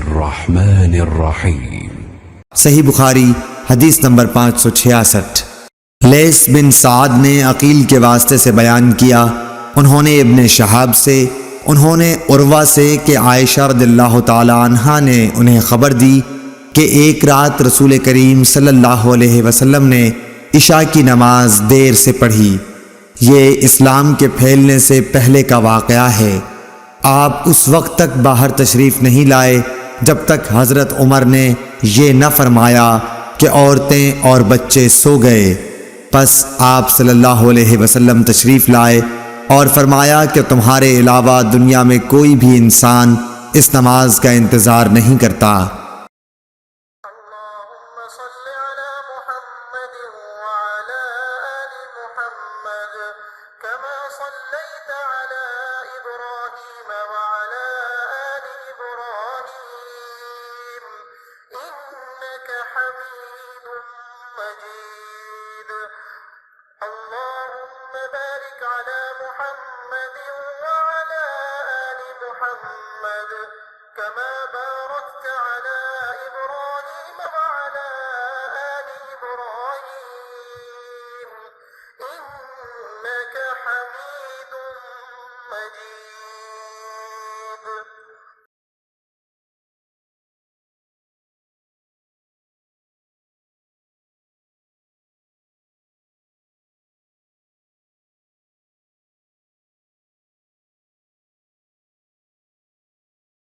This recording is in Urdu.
الرحمن الرحیم۔ صحیح بخاری حدیث نمبر 566۔ لیث بن سعد نے عقیل کے واسطے سے بیان کیا، انہوں نے ابن شہاب سے، انہوں نے عروہ سے کہ عائشہ رضی اللہ تعالی عنہا نے انہیں خبر دی کہ ایک رات رسول کریم صلی اللہ علیہ وسلم نے عشاء کی نماز دیر سے پڑھی۔ یہ اسلام کے پھیلنے سے پہلے کا واقعہ ہے۔ آپ اس وقت تک باہر تشریف نہیں لائے جب تک حضرت عمر نے یہ نہ فرمایا کہ عورتیں اور بچے سو گئے۔ پس آپ صلی اللہ علیہ وسلم تشریف لائے اور فرمایا کہ تمہارے علاوہ دنیا میں کوئی بھی انسان اس نماز کا انتظار نہیں کرتا۔ كما صليت على إبراهيم وعلى آل إبراهيم إنك حميد مجيد اللهم بارك على محمد وعلى آل محمد كما باركت على